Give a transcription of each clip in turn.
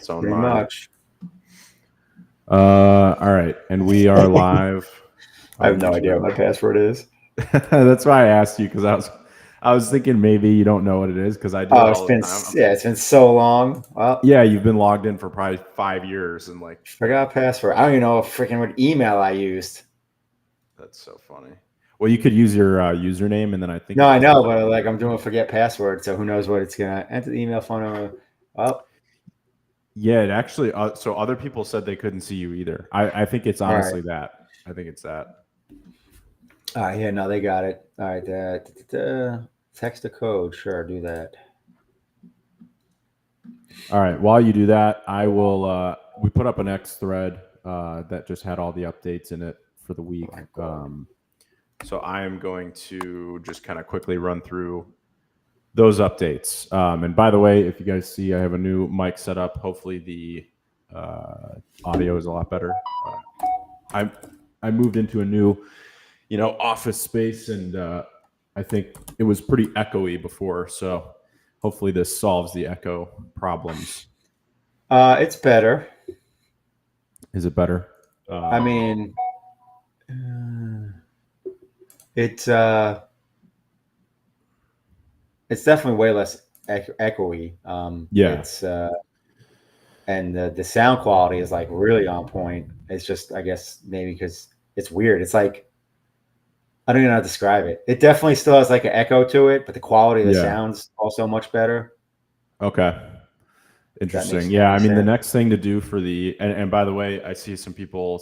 its own Pretty mind. much. All right, and we are live. I have no idea what my password is. That's why I asked you, because I was thinking maybe you don't know what it is, because I do it all the time. It's been so long. Well, Yeah, you've been logged in for probably 5 years, and like forgot password. I don't even know freaking what email I used. that's so funny. Well, you could use your username, and then I think No, I know, but like I'm doing forget password, so who knows what it's gonna enter the email, phone number. Well, yeah, it actually. So other people said they couldn't see you either. I think it's honestly that. I think it's that. All right, yeah, no, they got it. All right, text the code. Sure, do that. All right. While you do that, I will. We put up an X thread that just had all the updates in it for the week. So I am going to just kind of quickly run through those updates. And by the way, if you guys see, I have a new mic set up. Hopefully the audio is a lot better. I moved into a new, office space, and I think it was pretty echoey before. So hopefully this solves the echo problems. It's better. Is it better? I mean, it's definitely way less echoey. Yeah. It's and the sound quality is like really on point. It's just, I guess, maybe because it's weird. It's like, I don't even know how to describe it. It definitely still has like an echo to it, but the quality of the sound's also much better. Okay. Interesting. Yeah, I mean, the next thing to do for and by the way, I see some people.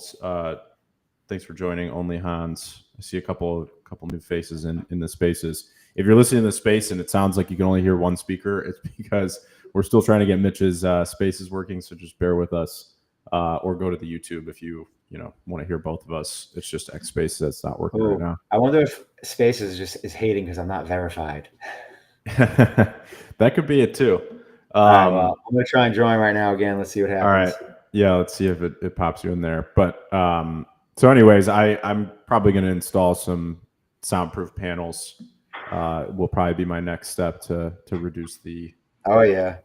Thanks for joining, Only Hans. I see a couple new faces in the spaces. If you're listening to the space and it sounds like you can only hear one speaker, it's because we're still trying to get Mitch's spaces working. So just bear with us, or go to the YouTube if you want to hear both of us. It's just X Spaces that's not working right now. I wonder if Spaces is hating because I'm not verified. That could be it too. All right, well, I'm gonna try and join right now again. Let's see what happens. All right, yeah, let's see if it pops you in there. But so, anyways, I'm probably going to install some soundproof panels. Will probably be my next step to reduce the. Oh yeah.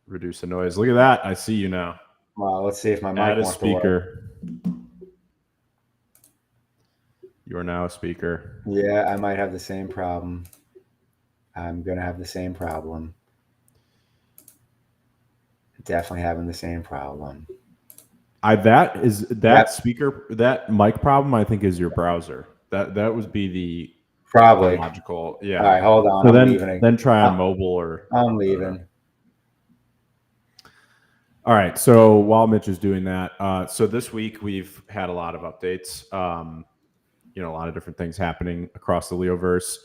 Reduce the noise. Look at that! I see you now. Well, let's see if my mic wants to work. You are now a speaker. Yeah, I might have the same problem. I'm gonna have the same problem. Definitely having the same problem. That mic problem, I think, is your browser. That would be the probably logical. Yeah. All right, hold on. So I'm leaving. Then try on mobile or. I'm leaving. All right. So while Mitch is doing that, so this week we've had a lot of updates. A lot of different things happening across the Leoverse.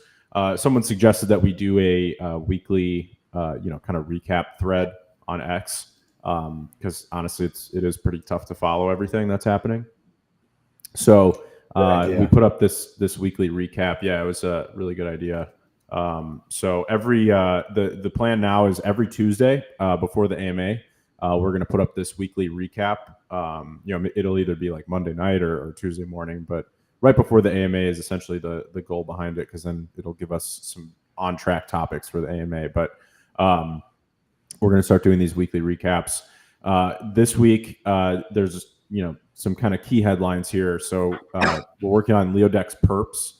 Someone suggested that we do a weekly, kind of recap thread on X. Because honestly, it is pretty tough to follow everything that's happening. So we put up this weekly recap. Yeah, it was a really good idea. So every the plan now is every Tuesday before the AMA, we're going to put up this weekly recap. It'll either be like Monday night or Tuesday morning, but right before the AMA is essentially the goal behind it, because then it'll give us some on track topics for the AMA. But we're going to start doing these weekly recaps. This week, there's some kind of key headlines here. So we're working on LeoDex Perps.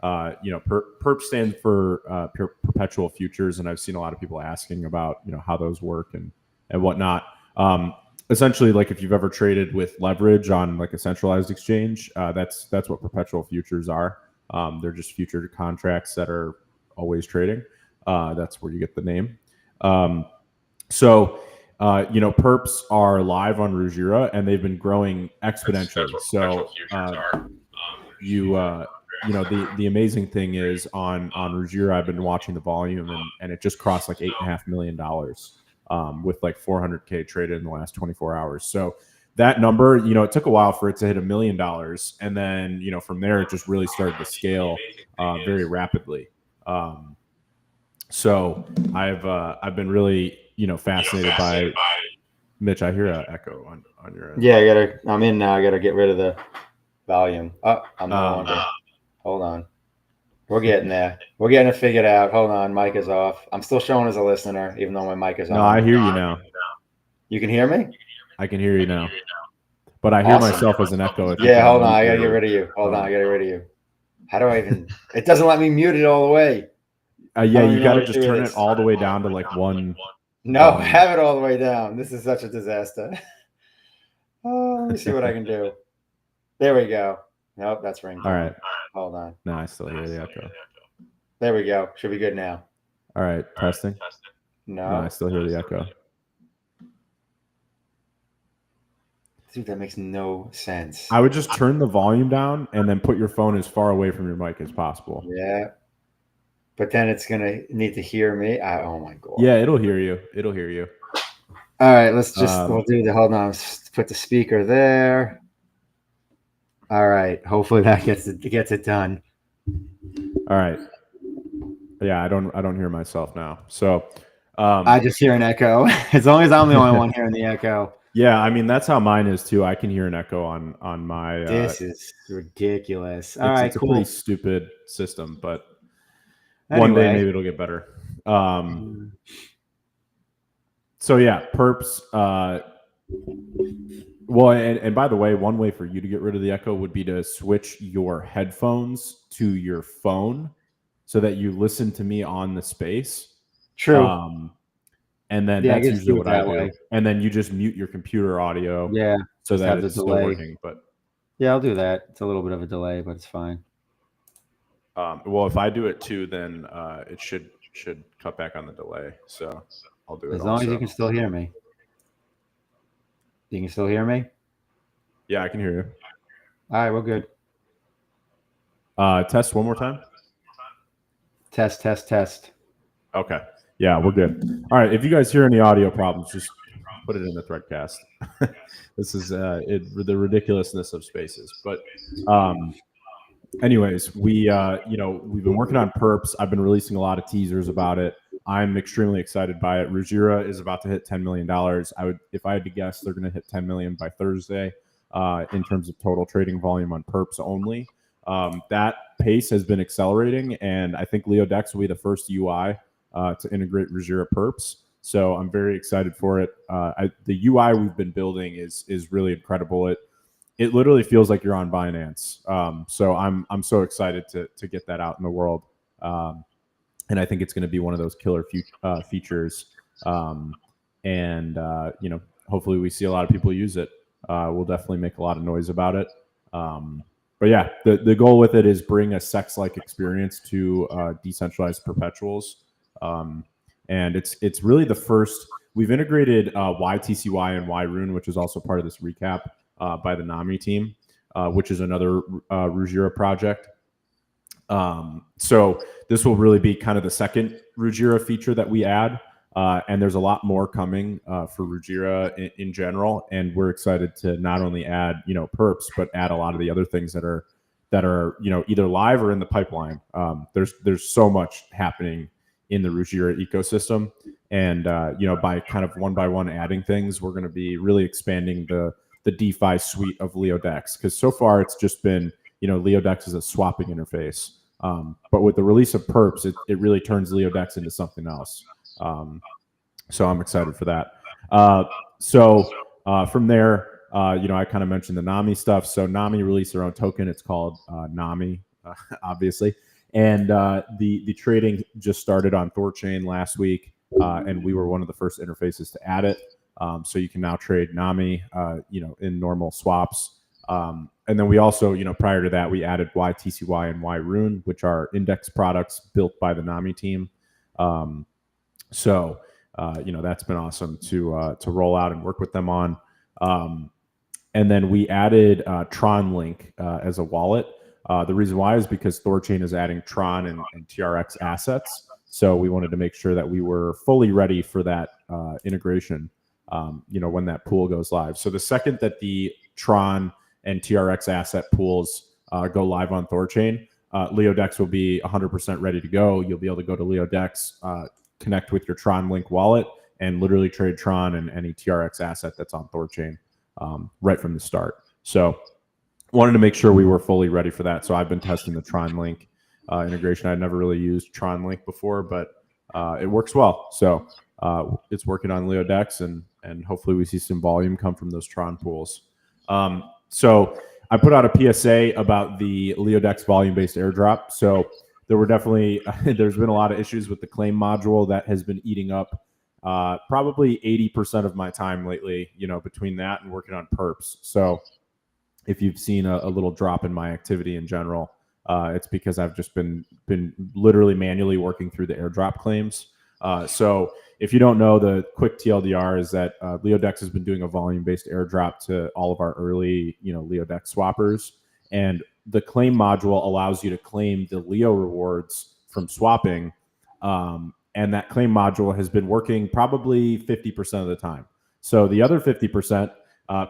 Perps stand for perpetual futures, and I've seen a lot of people asking about how those work and whatnot. Essentially, like if you've ever traded with leverage on like a centralized exchange, that's what perpetual futures are. They're just future contracts that are always trading. That's where you get the name. Perps are live on Ruggira, and they've been growing exponentially. The amazing thing is on Ruggira, I've been watching the volume, and it just crossed like $8.5 million with like 400K traded in the last 24 hours. So that number, it took a while for it to hit $1 million, and then from there it just really started to scale very rapidly. So I've been really fascinated by Mitch. I hear an echo on your end. Yeah, I'm in now. I gotta get rid of the volume. Oh, I'm no longer. Hold on. We're getting there. We're getting it figured out. Hold on, mic is off. I'm still showing as a listener, even though my mic is on. No, I hear you now. You can hear me? I can hear you now, but I hear Awesome. myself as an echo. If you Yeah, can hold on. unmute I gotta get your rid of you. Hold on. phone. I gotta get rid of you. How do I even? It doesn't let me mute it all the way. Yeah, don't you even know got what to to just do with turn it this. all the way down to like one. No, have it all the way down. This is such a disaster. Oh, let me see what I can do. There we go. Nope, that's ringtone. All right. Hold on. No, I still hear the echo. There we go. Should be good now. All right, testing. No. No, I still hear the echo. Dude, that makes no sense. I would just turn the volume down and then put your phone as far away from your mic as possible. Yeah. But then it's gonna need to hear me. Oh my god. Yeah, it'll hear you. It'll hear you. All right, let's just we'll do the hold on. Put the speaker there. All right. Hopefully that gets it done. All right. Yeah, I don't hear myself now. So I just hear an echo. As long as I'm the only one hearing the echo. Yeah, I mean that's how mine is too. I can hear an echo on my. This is ridiculous. All right, it's cool. a pretty stupid system, but anyway. one day maybe it'll get better. So yeah, Perps. Well, and by the way, one way for you to get rid of the echo would be to switch your headphones to your phone, so that you listen to me on the space. True. And then that's usually what I do. And then you just mute your computer audio. Yeah. So that it's still working. But yeah, I'll do that. It's a little bit of a delay, but it's fine. Well, if I do it too, then it should cut back on the delay. So I'll do it. As long as you can still hear me. You can still hear me? Yeah, I can hear you. All right, we're good. Test one more time. Test. Okay. Yeah, we're good. All right. If you guys hear any audio problems, just put it in the threadcast. This is the ridiculousness of spaces. But anyways, we've been working on Perps. I've been releasing a lot of teasers about it. I'm extremely excited by it. Ruggiera is about to hit $10 million. If I had to guess, they're going to hit 10 million by Thursday in terms of total trading volume on Perps only. That pace has been accelerating, and I think LeoDex will be the first UI to integrate Ruggiera Perps. So I'm very excited for it. The UI we've been building is really incredible. It literally feels like you're on Binance. So I'm so excited to get that out in the world. And I think it's going to be one of those killer features. Hopefully we see a lot of people use it. We'll definitely make a lot of noise about it. But yeah, the goal with it is bring a sex-like experience to decentralized perpetuals. And it's really the first. We've integrated YTCY and YRune, which is also part of this recap by the Nami team, which is another Ruggiera project. So this will really be kind of the second Ruggiera feature that we add. And there's a lot more coming for Ruggiera in general. And we're excited to not only add, Perps, but add a lot of the other things that are either live or in the pipeline. There's so much happening in the Ruggiera ecosystem. And, by kind of one by one adding things, we're going to be really expanding the DeFi suite of LeoDex. Because so far it's just been, LeoDex is a swapping interface. But with the release of Perps, it really turns LeoDex into something else. So I'm excited for that. From there, I kind of mentioned the Nami stuff. So Nami released their own token. It's called Nami, obviously. And the trading just started on Thorchain last week, and we were one of the first interfaces to add it. So you can now trade Nami, in normal swaps. And then we also, prior to that, we added YTCY and YRune, which are index products built by the Nami team. That's been awesome to roll out and work with them on. And then we added Tron Link as a wallet. The reason why is because Thorchain is adding Tron and TRX assets. So we wanted to make sure that we were fully ready for that integration, when that pool goes live. So the second that the Tron and TRX asset pools go live on Thorchain, LeoDex will be 100% ready to go. You'll be able to go to LeoDex, connect with your Tron Link wallet, and literally trade Tron and any TRX asset that's on Thorchain right from the start. So wanted to make sure we were fully ready for that. So I've been testing the Tron Link integration. I'd never really used Tron Link before, but it works well. So it's working on LeoDex, and hopefully we see some volume come from those Tron pools. So I put out a PSA about the LeoDex volume-based airdrop. So there were definitely there's been a lot of issues with the claim module that has been eating up probably 80% of my time lately, between that and working on perps. So if you've seen a little drop in my activity in general, it's because I've just been literally manually working through the airdrop claims. So if you don't know, the quick TLDR is that LeoDex has been doing a volume-based airdrop to all of our early, LeoDex swappers, and the claim module allows you to claim the Leo rewards from swapping. And that claim module has been working probably 50% of the time. So the other 50%,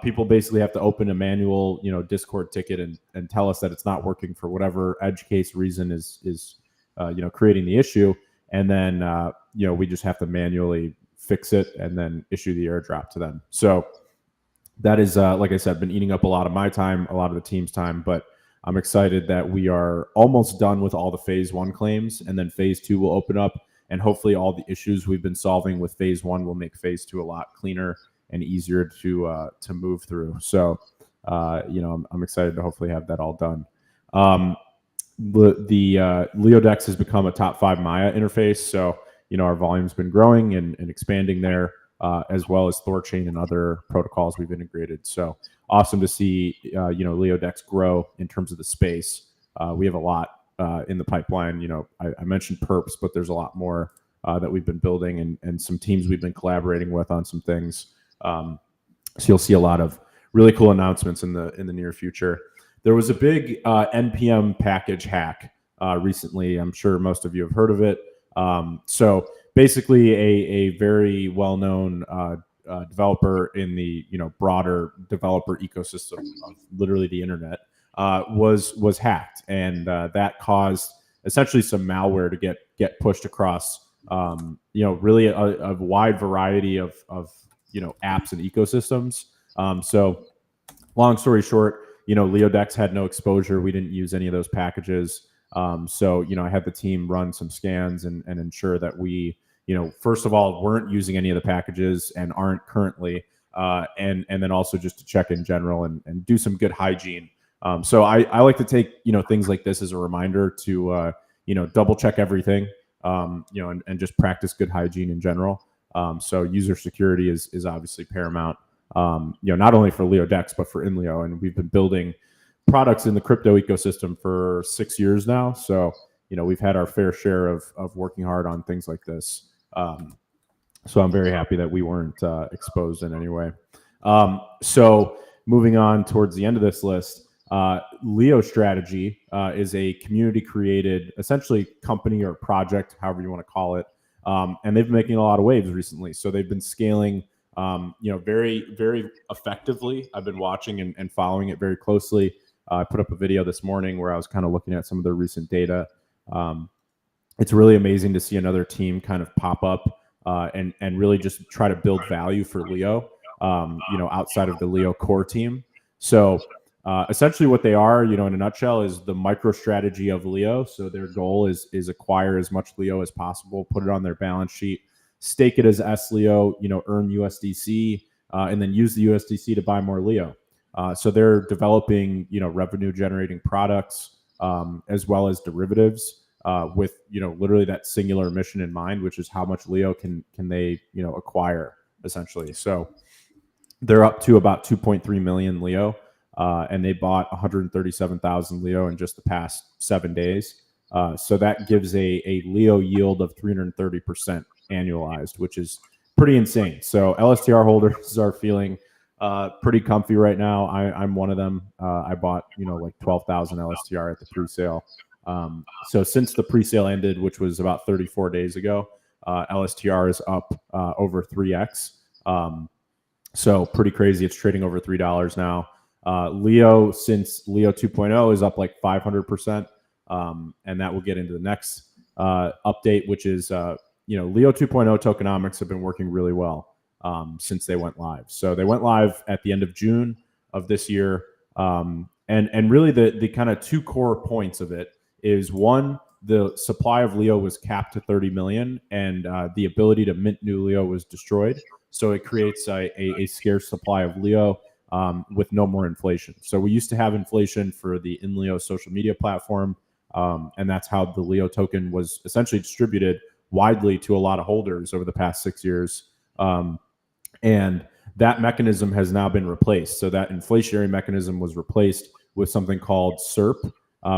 people basically have to open a manual, Discord ticket and tell us that it's not working for whatever edge case reason is creating the issue. And then, we just have to manually fix it and then issue the airdrop to them. So that is, like I said, been eating up a lot of my time, a lot of the team's time, but I'm excited that we are almost done with all the phase 1 claims, and then phase 2 will open up, and hopefully all the issues we've been solving with phase 1 will make phase 2 a lot cleaner and easier to move through. So, I'm excited to hopefully have that all done. The LeoDex has become a top 5 Maya interface. So, our volume's been growing and expanding there, as well as Thorchain and other protocols we've integrated. So awesome to see, LeoDex grow in terms of the space. We have a lot in the pipeline. I mentioned Perps, but there's a lot more that we've been building and some teams we've been collaborating with on some things. So you'll see a lot of really cool announcements in the near future. There was a big NPM package hack recently. I'm sure most of you have heard of it. So basically a very well-known developer in the broader developer ecosystem of literally the internet was hacked, and that caused essentially some malware to get pushed across really a wide variety of apps and ecosystems. So long story short, LeoDex had no exposure. We didn't use any of those packages. So I had the team run some scans and ensure that we, first of all, weren't using any of the packages and aren't currently, and then also just to check in general and do some good hygiene. So I like to take, things like this as a reminder to, double check everything, and just practice good hygiene in general. So user security is obviously paramount, not only for LeoDex, but for InLeo. And we've been building products in the crypto ecosystem for 6 years now. So, we've had our fair share of working hard on things like this. So I'm very happy that we weren't exposed in any way. So moving on towards the end of this list, Leo Strategy is a community created, essentially company or project, however you want to call it. And they've been making a lot of waves recently. So they've been scaling, very, very effectively. I've been watching and following it very closely. I put up a video this morning where I was kind of looking at some of their recent data. It's really amazing to see another team kind of pop up and really just try to build value for Leo, outside of the Leo core team. So essentially what they are, in a nutshell, is the micro strategy of Leo. So their goal is acquire as much Leo as possible, put it on their balance sheet, stake it as SLEO, earn USDC, and then use the USDC to buy more Leo. So they're developing, revenue generating products, as well as derivatives, with, literally that singular mission in mind, which is how much Leo can they, acquire essentially. So they're up to about 2.3 million Leo, and they bought 137,000 Leo in just the past 7 days. So that gives a Leo yield of 330% annualized, which is pretty insane. So LSTR holders are feeling pretty comfy right now. I'm one of them. I bought, like 12,000 LSTR at the pre-sale. So since the pre-sale ended, which was about 34 days ago, LSTR is up over 3x. So pretty crazy. It's trading over $3 now. Leo, since Leo 2.0, is up like 500%. And that will get into the next update, which is, Leo 2.0 tokenomics have been working really well since they went live. So they went live at the end of June of this year. And really the kind of two core points of it is, one, the supply of Leo was capped to 30 million, and the ability to mint new Leo was destroyed. So it creates a scarce supply of Leo with no more inflation. So we used to have inflation for the InLeo social media platform, and that's how the Leo token was essentially distributed widely to a lot of holders over the past 6 years. And that mechanism has now been replaced. So that inflationary mechanism was replaced with something called SERP,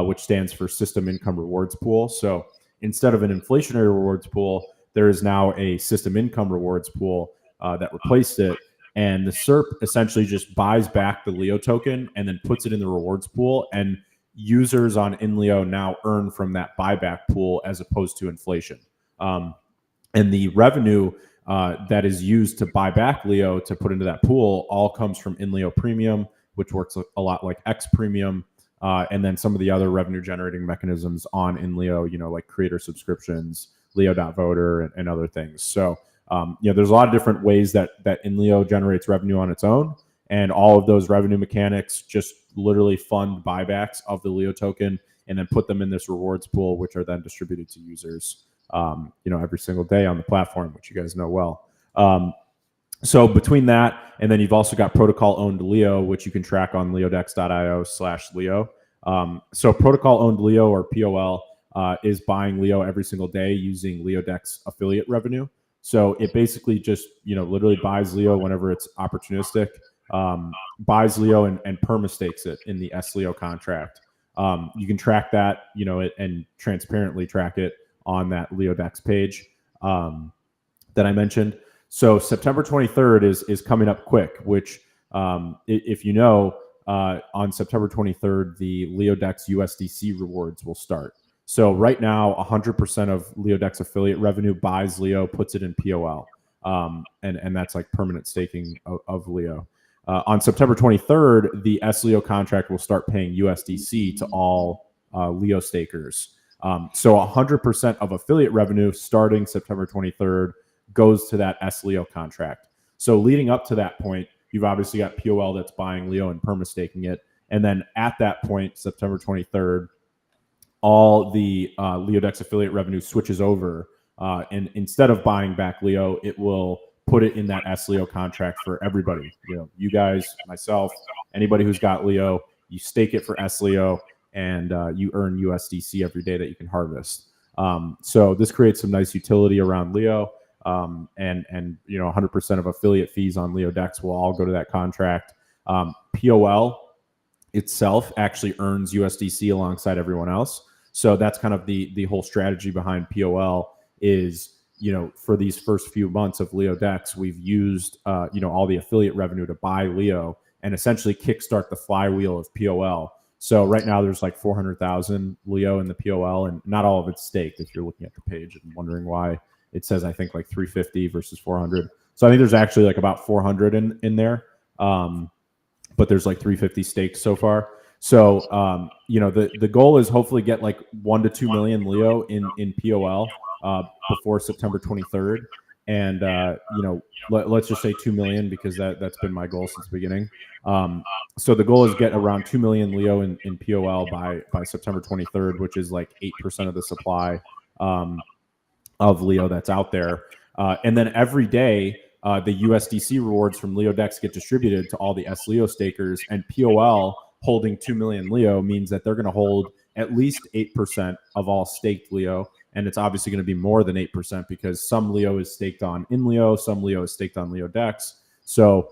which stands for System Income Rewards Pool. So instead of an inflationary rewards pool, there is now a System Income Rewards Pool that replaced it. And the SERP essentially just buys back the Leo token and then puts it in the rewards pool. And users on InLeo now earn from that buyback pool as opposed to inflation. And the revenue that is used to buy back Leo to put into that pool all comes from InLeo Premium, which works a lot like X Premium, and then some of the other revenue generating mechanisms on InLeo, like creator subscriptions, Leo.voter, and other things. So there's a lot of different ways that InLeo generates revenue on its own, and all of those revenue mechanics just literally fund buybacks of the Leo token and then put them in this rewards pool, which are then distributed to users every single day on the platform, which you guys know well. So between that, and then you've also got protocol owned Leo, which you can track on leodex.io/Leo. So protocol owned Leo, or POL, is buying Leo every single day using LeoDex affiliate revenue. So it basically just, literally buys Leo whenever it's opportunistic, buys Leo and perma-stakes it in the SLeo contract. You can track that, and transparently track it on that LeoDex page that I mentioned. So September 23rd is coming up quick, which if on September 23rd, the LeoDex USDC rewards will start. So right now, 100% of LeoDex affiliate revenue buys Leo, puts it in POL. And that's like permanent staking of Leo. On September 23rd, the SLeo contract will start paying USDC to all Leo stakers. So 100% of affiliate revenue starting September 23rd goes to that SLeo contract. So leading up to that point, you've obviously got POL that's buying Leo and perma-staking it. And then at that point, September 23rd, all the LeoDex affiliate revenue switches over. And instead of buying back Leo, it will put it in that SLeo contract for everybody. You guys, myself, anybody who's got Leo, you stake it for SLeo, and you earn USDC every day that you can harvest. So this creates some nice utility around Leo. And 100% of affiliate fees on LeoDex will all go to that contract. POL itself actually earns USDC alongside everyone else. So that's kind of the whole strategy behind POL is, for these first few months of LeoDex, we've used, all the affiliate revenue to buy Leo and essentially kickstart the flywheel of POL. So right now there's like 400,000 Leo in the POL, and not all of it's staked if you're looking at the page and wondering why it says, I think, like 350 versus 400. So I think there's actually like about 400 in there. But there's like 350 staked so far. So, the goal is hopefully get like 1 to 2 million Leo in POL before September 23rd. And, let's just say 2 million because that's been my goal since the beginning. So the goal is get around 2 million Leo in POL by September 23rd, which is like 8% of the supply of Leo that's out there. And then every day, the USDC rewards from LeoDex get distributed to all the SLeo stakers, and POL holding 2 million Leo means that they're going to hold at least 8% of all staked Leo. And it's obviously going to be more than 8% because some Leo is staked on InLeo, some Leo is staked on LeoDex. So,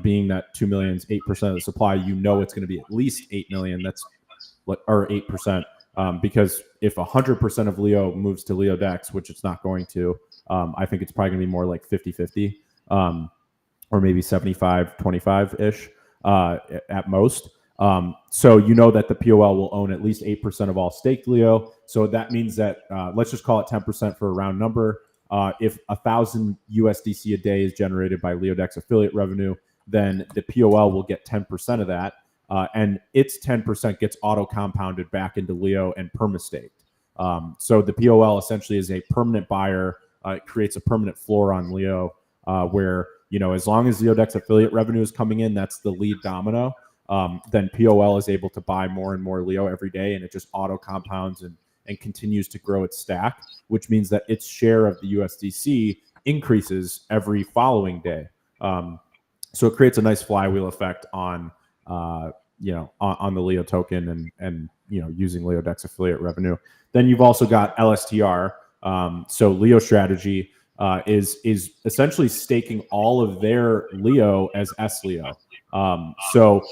being that 2 million is 8% of the supply, it's going to be at least 8 million. That's or 8%. Because if 100% of Leo moves to LeoDex, which it's not going to, I think it's probably going to be more like 50-50, or maybe 75-25-ish at most. So that the POL will own at least 8% of all staked Leo. So that means that, let's just call it 10% for a round number. If 1,000 USDC a day is generated by LeoDex affiliate revenue, then the POL will get 10% of that. And its 10% gets auto-compounded back into Leo and perma-staked. So the POL essentially is a permanent buyer. It creates a permanent floor on Leo where, as long as LeoDex affiliate revenue is coming in, that's the lead domino. Then POL is able to buy more and more Leo every day, and it just auto-compounds and and continues to grow its stack, which means that its share of the USDC increases every following day. So it creates a nice flywheel effect on on the Leo token and using LeoDex affiliate revenue. Then you've also got LSTR. So Leo strategy is essentially staking all of their Leo as SLeo. So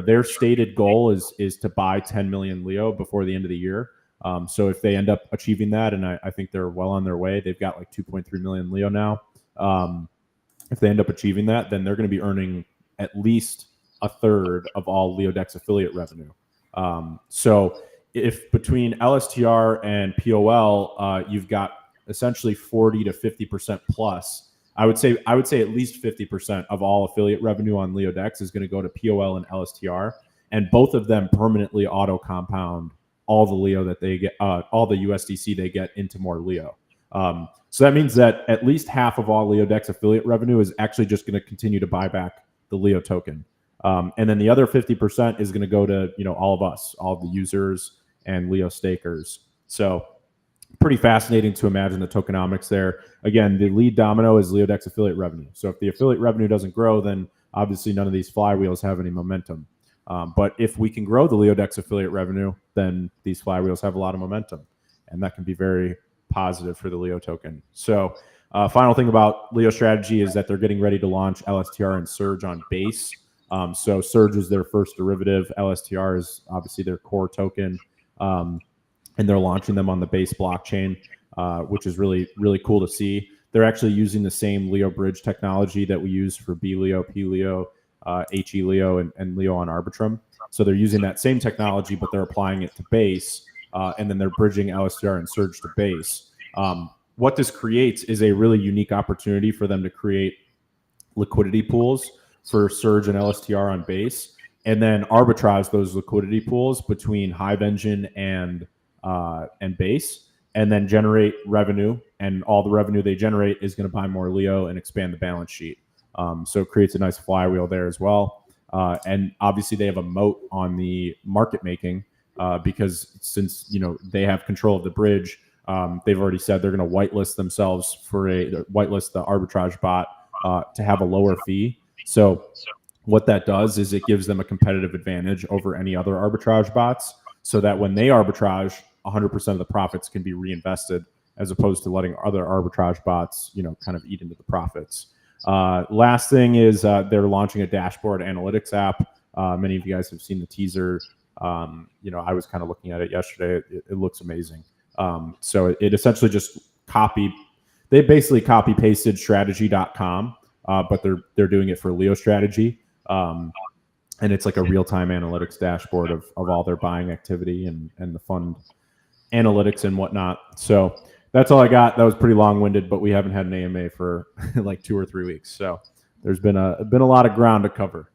their stated goal is to buy 10 million Leo before the end of the year. So if they end up achieving that, and I think they're well on their way, they've got like 2.3 million Leo now. If they end up achieving that, then they're going to be earning at least a third of all LeoDex affiliate revenue. So if between LSTR and POL, you've got essentially 40 to 50% plus, I would say at least 50% of all affiliate revenue on LeoDex is going to go to POL and LSTR, and both of them permanently auto compound all the Leo that they get, all the USDC they get into more Leo. So that means that at least half of all LeoDex affiliate revenue is actually just going to continue to buy back the Leo token. And then the other 50% is going to go to, all of us, all of the users and Leo stakers. So pretty fascinating to imagine the tokenomics there. Again, the lead domino is LeoDex affiliate revenue. So if the affiliate revenue doesn't grow, then obviously none of these flywheels have any momentum. But if we can grow the LeoDex affiliate revenue, then these flywheels have a lot of momentum. And that can be very positive for the Leo token. So final thing about Leo strategy is that they're getting ready to launch LSTR and Surge on Base. So Surge is their first derivative. LSTR is obviously their core token. And they're launching them on the Base blockchain, which is really, really cool to see. They're actually using the same Leo bridge technology that we use for BLeo, PLeo, HELeo, and Leo on Arbitrum. So they're using that same technology, but they're applying it to Base, and then they're bridging LSTR and Surge to Base. What this creates is a really unique opportunity for them to create liquidity pools for Surge and LSTR on Base, and then arbitrage those liquidity pools between Hive Engine and Base, and then generate revenue. And all the revenue they generate is going to buy more Leo and expand the balance sheet. So it creates a nice flywheel there as well. And obviously they have a moat on the market making because since they have control of the bridge, they've already said they're going to whitelist themselves whitelist the arbitrage bot to have a lower fee. So what that does is it gives them a competitive advantage over any other arbitrage bots, so that when they arbitrage, 100% of the profits can be reinvested, as opposed to letting other arbitrage bots, kind of eat into the profits. Last thing is they're launching a dashboard analytics app. Many of you guys have seen the teaser. I was kind of looking at it yesterday. It looks amazing. So it essentially just they basically copy pasted strategy.com, but they're doing it for Leo strategy. And it's like a real-time analytics dashboard of all their buying activity and the fund analytics and whatnot. So that's all I got. That was pretty long-winded, but we haven't had an AMA for like 2 or 3 weeks. So there's been a lot of ground to cover.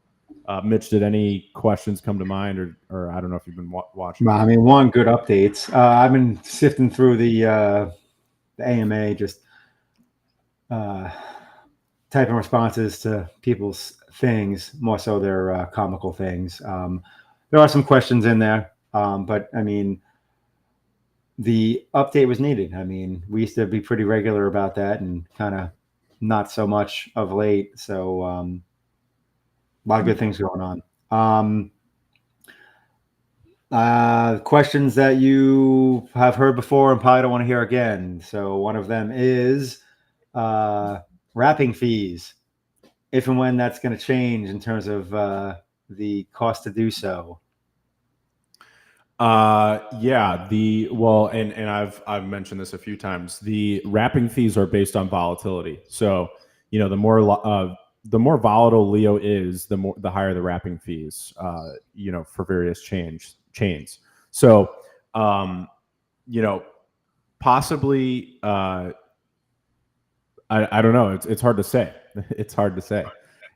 Mitch, did any questions come to mind, or I don't know if you've been watching? Well, I mean, one, good updates. I've been sifting through the AMA, just typing responses to people's things, more so their comical things. There are some questions in there, but I mean, the update was needed. I mean, we used to be pretty regular about that and kind of not so much of late. So a lot of good things going on. Questions that you have heard before and probably don't want to hear again. So one of them is wrapping fees, if and when that's going to change in terms of the cost to do so. And I've mentioned this a few times. The wrapping fees are based on volatility. So the more volatile Leo is, the higher the wrapping fees. For various chains. So possibly I don't know. It's hard to say. It's hard to say.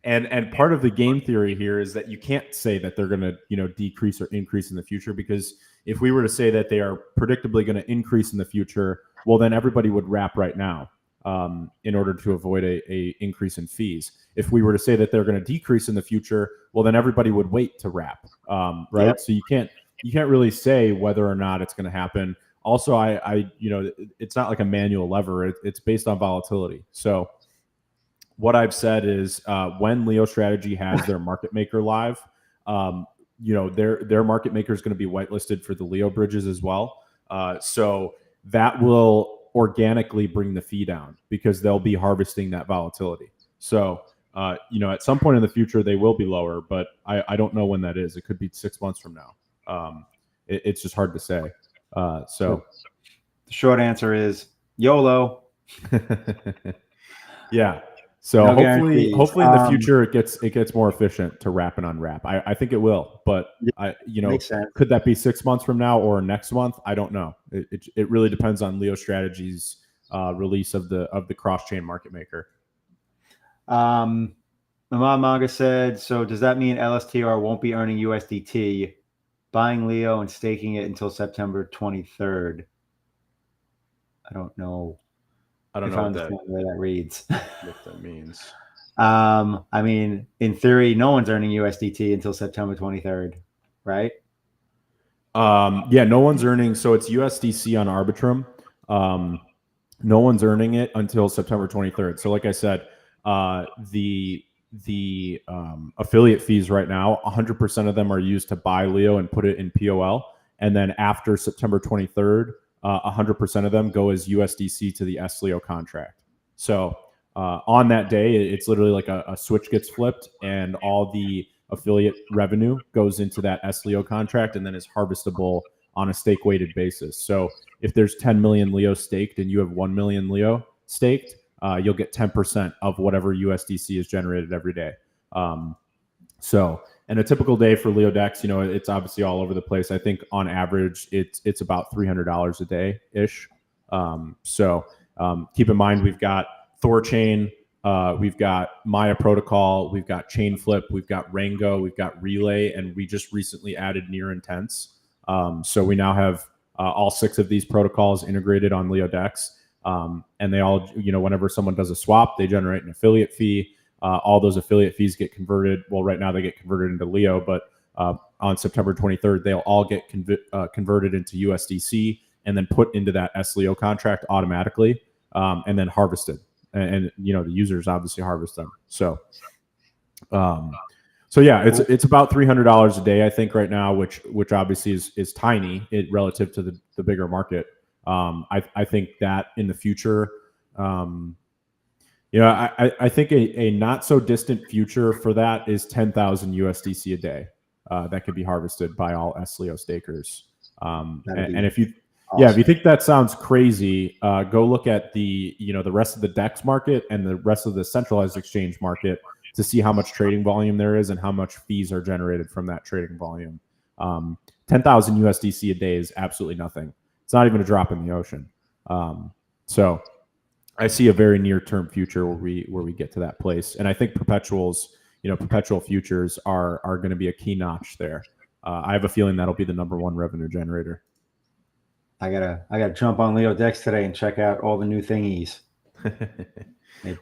And part of the game theory here is that you can't say that they're going to, decrease or increase in the future, because if we were to say that they are predictably going to increase in the future, well, then everybody would wrap right now in order to avoid a increase in fees. If we were to say that they're going to decrease in the future, well, then everybody would wait to wrap, right? Yep. So you can't really say whether or not it's going to happen. Also, I it's not like a manual lever. It's based on volatility. So what I've said is when Leo Strategy has their market maker live, their market maker is going to be whitelisted for the Leo bridges as well. So that will organically bring the fee down because they'll be harvesting that volatility. So at some point in the future they will be lower, but I don't know when that is. It could be 6 months from now. It's just hard to say. So the short answer is YOLO. Yeah. So No hopefully in guarantees. the future it gets more efficient to wrap and unwrap. I think it will, but makes sense. could that be 6 months from now or next month? I don't know. It really depends on Leo Strategy's release of the cross chain market maker. Mama Manga said, so does that mean LSTR won't be earning USDT, buying Leo and staking it until September 23rd? I don't know. I don't if know I understand the way that reads. What that means. I mean, in theory, no one's earning USDT until September 23rd, right? Yeah, no one's earning. So it's USDC on Arbitrum. No one's earning it until September 23rd. So like I said, the affiliate fees right now, 100% of them are used to buy Leo and put it in POL. And then after September 23rd, 100% of them go as USDC to the SLEO contract. So on that day, it's literally like a switch gets flipped and all the affiliate revenue goes into that SLEO contract and then is harvestable on a stake weighted basis. So if there's 10 million Leo staked and you have 1 million Leo staked, you'll get 10% of whatever USDC is generated every day. And a typical day for LeoDex, it's obviously all over the place. I think on average, it's about $300 a day ish. Keep in mind, we've got Thorchain, we've got Maya Protocol, we've got Chainflip, we've got Rango, we've got Relay, and we just recently added Near Intense. So we now have all 6 of these protocols integrated on LeoDex. And they all, whenever someone does a swap, they generate an affiliate fee. All those affiliate fees get converted. Well, right now they get converted into Leo, but on September 23rd, they'll all get converted into USDC and then put into that SLEO contract automatically, and then harvested. And the users obviously harvest them. So yeah, it's about $300 a day, I think, right now, which obviously is tiny relative to the bigger market. I think that in the future, I think a not so distant future for that is 10,000 USDC a day that could be harvested by all SLEO stakers. And if you, awesome. If you think that sounds crazy, go look at the rest of the DEX market and the rest of the centralized exchange market to see how much trading volume there is and how much fees are generated from that trading volume. 10,000 USDC a day is absolutely nothing. It's not even a drop in the ocean. So I see a very near-term future where we get to that place, and I think perpetuals, perpetual futures are going to be a key notch there. I have a feeling that'll be the #1 revenue generator. I gotta jump on LeoDex today and check out all the new thingies.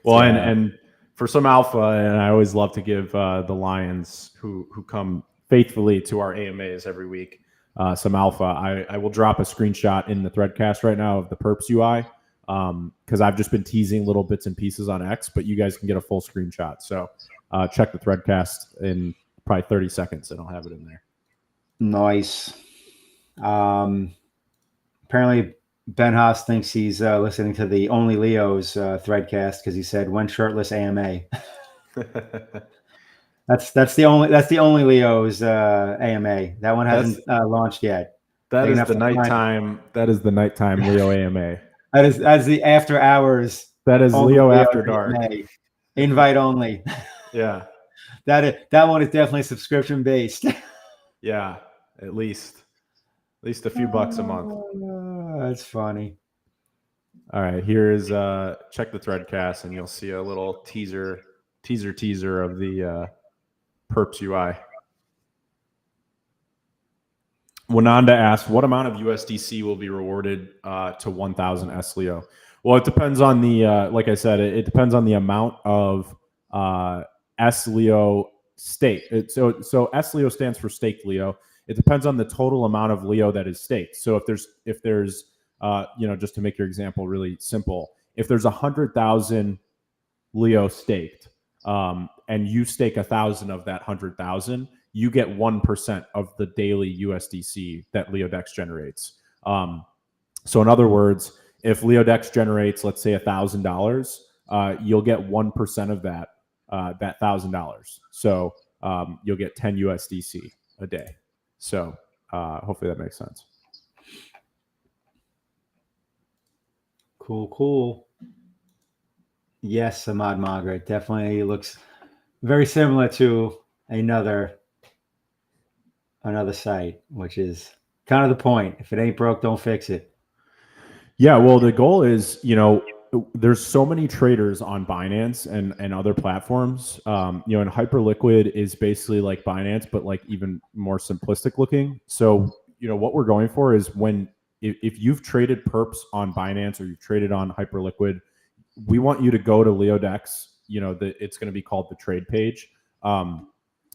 Well, and for some alpha, and I always love to give the Lions who come faithfully to our AMAs every week some alpha. I will drop a screenshot in the Threadcast right now of the Perps UI. Because I've just been teasing little bits and pieces on X, but you guys can get a full screenshot. So check the Threadcast in probably 30 seconds, and I'll have it in there. Nice. Apparently, Ben Haas thinks he's listening to the Only Leos Threadcast because he said "when shirtless AMA." that's the only Leos AMA. That one hasn't launched yet. That is the nighttime. That is the nighttime Leo AMA. That's the after hours. That is Leo after dark. Invite only. Yeah. That one is definitely subscription based. Yeah, at least a few bucks a month. That's funny. All right, here is check the Threadcast and you'll see a little teaser of the Perps UI. Wananda asked, what amount of USDC will be rewarded to 1,000 SLEO? Well, it depends on the, like I said, it depends on the amount of SLEO stake. So SLEO stands for staked Leo. It depends on the total amount of Leo that is staked. So if there's just to make your example really simple, if there's 100,000 Leo staked, and you stake 1,000 of that 100,000, you get 1% of the daily USDC that LeoDex generates. So in other words, if LeoDex generates, let's say $1,000, you'll get 1% of that $1,000. So you'll get 10 USDC a day. So hopefully that makes sense. Cool. Yes, Ahmad Margaret definitely looks very similar to another site, which is kind of the point. If it ain't broke, don't fix it. Yeah, well, the goal is, there's so many traders on Binance and other platforms. And Hyperliquid is basically like Binance, but like even more simplistic looking. So, what we're going for is if you've traded perps on Binance or you've traded on Hyperliquid, we want you to go to LeoDex. It's going to be called the trade page.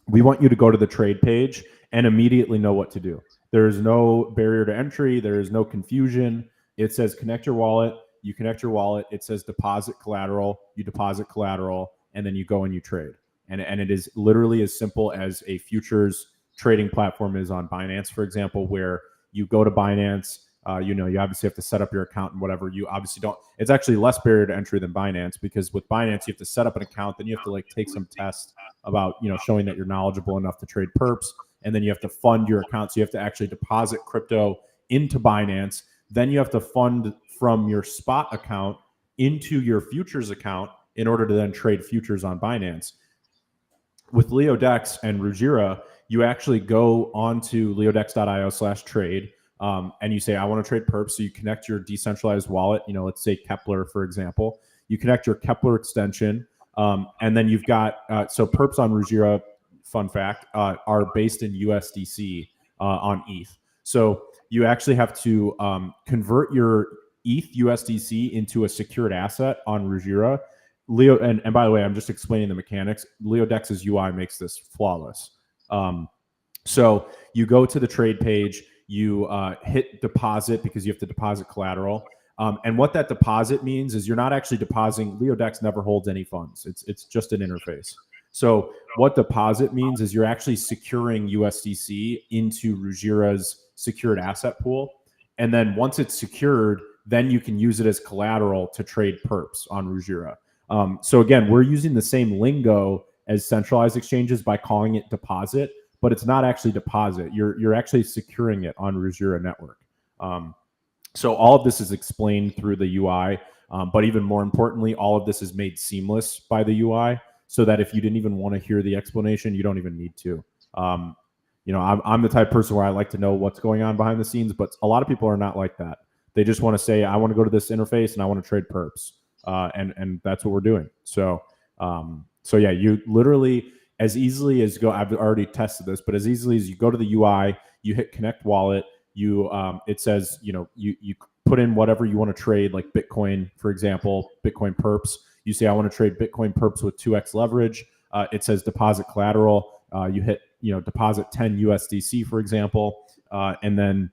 We want you to go to the trade page and immediately know what to do. There is no barrier to entry. There is no confusion. It says connect your wallet. You connect your wallet. It says deposit collateral. You deposit collateral, and then you go and you trade. And it is literally as simple as a futures trading platform is on Binance, for example, where you go to Binance. You obviously have to set up your account and whatever. You obviously don't. It's actually less barrier to entry than Binance, because with Binance you have to set up an account, then you have to like take some test about showing that you're knowledgeable enough to trade perps, and then you have to fund your account. So you have to actually deposit crypto into Binance. Then you have to fund from your spot account into your futures account in order to then trade futures on Binance. With LeoDex and Ruggira, you actually go onto leodex.io/trade. And you say, I want to trade perps. So you connect your decentralized wallet, let's say Kepler, for example. You connect your Kepler extension. And then you've got, so perps on Ruggira, fun fact, are based in USDC on ETH. So you actually have to convert your ETH USDC into a secured asset on Ruggira. And by the way, I'm just explaining the mechanics. LeoDex's UI makes this flawless. So you go to the trade page. You hit deposit because you have to deposit collateral. And what that deposit means is you're not actually depositing. LeoDex never holds any funds. It's just an interface. So what deposit means is you're actually securing USDC into Ruggira's secured asset pool. And then once it's secured, then you can use it as collateral to trade perps on Ruggira. So again, we're using the same lingo as centralized exchanges by calling it deposit, but it's not actually deposit. You're actually securing it on Ruggira network. So all of this is explained through the UI, but even more importantly, all of this is made seamless by the UI, so that if you didn't even want to hear the explanation, you don't even need to. I'm the type of person where I like to know what's going on behind the scenes, but a lot of people are not like that. They just want to say, I want to go to this interface and I want to trade perps, and that's what we're doing. So yeah, you literally, as easily as I've already tested this, but as easily as you go to the UI, you hit connect wallet, it says, you put in whatever you want to trade, like Bitcoin, for example, Bitcoin perps. You say, I want to trade Bitcoin perps with 2x leverage. It says deposit collateral. You hit, deposit 10 USDC, for example. And then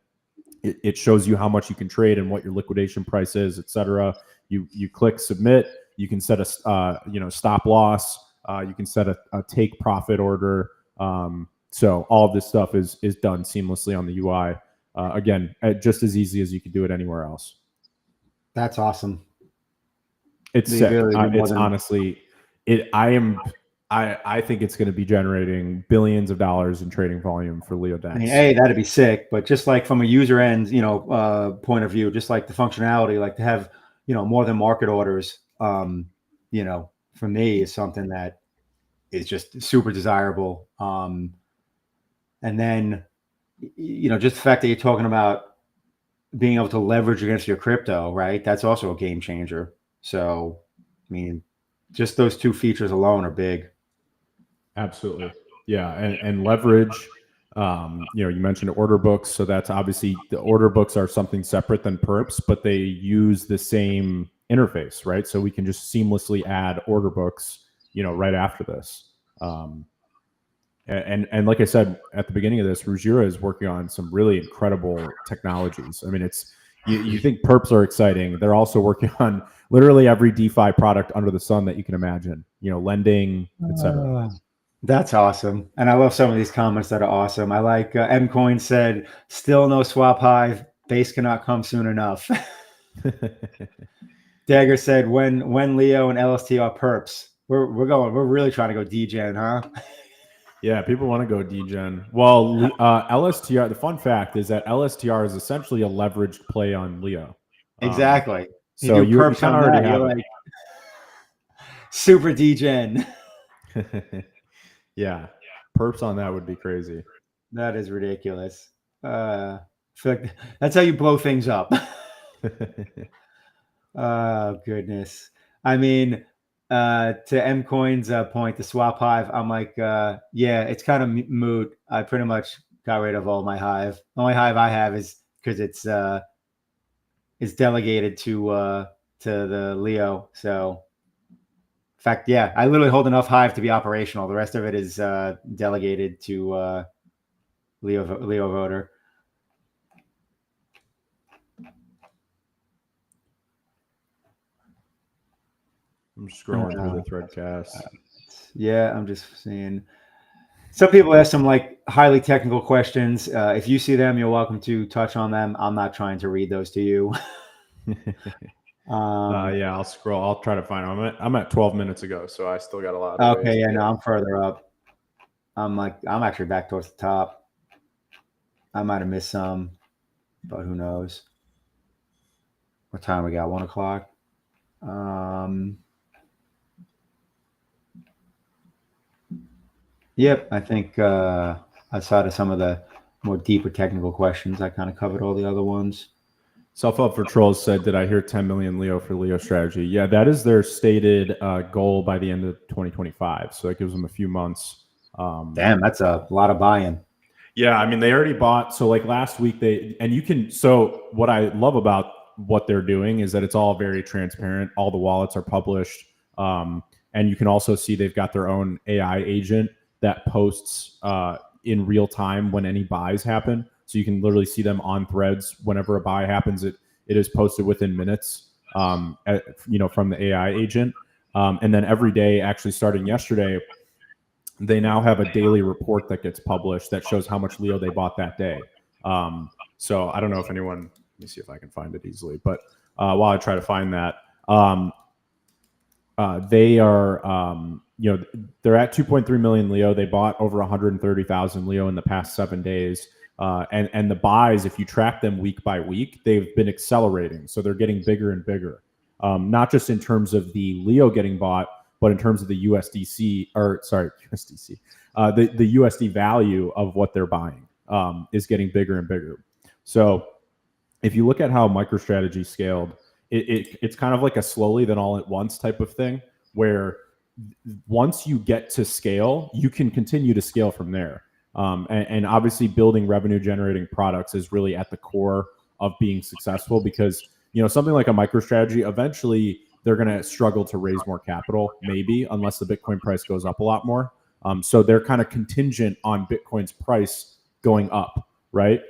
it shows you how much you can trade and what your liquidation price is, etc. You click submit. You can set a, stop loss. You can set a take profit order. So all of this stuff is done seamlessly on the UI. Again, just as easy as you could do it anywhere else. That's awesome. It's sick. It's honestly, I think it's going to be generating billions of dollars in trading volume for LeoDex. I mean, that'd be sick. But just like from a user end, point of view, just like the functionality, like to have, more than market orders, for me is something that is just super desirable. And then, just the fact that you're talking about being able to leverage against your crypto, right? That's also a game changer. So, I mean, just those two features alone are big. Absolutely. Yeah. And leverage, you mentioned order books. So that's obviously, the order books are something separate than perps, but they use the same interface, right? So we can just seamlessly add order books, right after this. And like I said at the beginning of this, Ruggiero is working on some really incredible technologies. I mean, it's you think perps are exciting. They're also working on literally every DeFi product under the sun that you can imagine. Lending, etc. That's awesome. And I love some of these comments that are awesome. I like Mcoin said, still no swap hive. Base cannot come soon enough. Dagger said, when Leo and LST are perps, we're really trying to go degen, huh? Yeah, people want to go degen. Well, LSTR, the fun fact is that LSTR is essentially a leveraged play on Leo. Exactly. So you perps kind of on already that, have like super degen. Yeah, perps on that would be crazy. That is ridiculous. I feel like that's how you blow things up. Oh, goodness. I mean, to Mcoin's point, the swap hive, I'm like, yeah, it's kind of moot. I pretty much got rid of all my hive. The only hive I have is because it's delegated to the Leo. So, in fact, yeah, I literally hold enough hive to be operational. The rest of it is delegated to Leo voter. I'm scrolling through the threadcast. Yeah, I'm just seeing. Some people ask some like highly technical questions. If you see them, you're welcome to touch on them. I'm not trying to read those to you. Yeah, I'll scroll. I'll try to find them. I'm at 12 minutes ago, so I still got a lot. Okay, yeah, no, I'm further up. I'm actually back towards the top. I might have missed some, but who knows? What time we got? 1 o'clock. Yep, I think outside of some of the more deeper technical questions, I kind of covered all the other ones. Self Up for Trolls said, did I hear 10 million Leo for Leo strategy? Yeah, that is their stated goal by the end of 2025. So that gives them a few months. Damn, that's a lot of buy-in. Yeah, I mean, they already bought. So like last week, so what I love about what they're doing is that it's all very transparent. All the wallets are published. And you can also see they've got their own AI agent that posts in real time when any buys happen. So you can literally see them on threads whenever a buy happens. It is posted within minutes, from the AI agent. And then every day, actually starting yesterday, they now have a daily report that gets published that shows how much Leo they bought that day. So I don't know if anyone, let me see if I can find it easily. But while I try to find that, they are, they're at 2.3 million Leo. They bought over 130,000 Leo in the past 7 days. And the buys, if you track them week by week, they've been accelerating. So they're getting bigger and bigger, not just in terms of the Leo getting bought, but in terms of the USDC, the USD value of what they're buying is getting bigger and bigger. So if you look at how MicroStrategy scaled, it's kind of like a slowly then all at once type of thing, where once you get to scale, you can continue to scale from there. And obviously building revenue generating products is really at the core of being successful, because something like a MicroStrategy, eventually they're going to struggle to raise more capital, maybe, unless the Bitcoin price goes up a lot more. So they're kind of contingent on Bitcoin's price going up, right?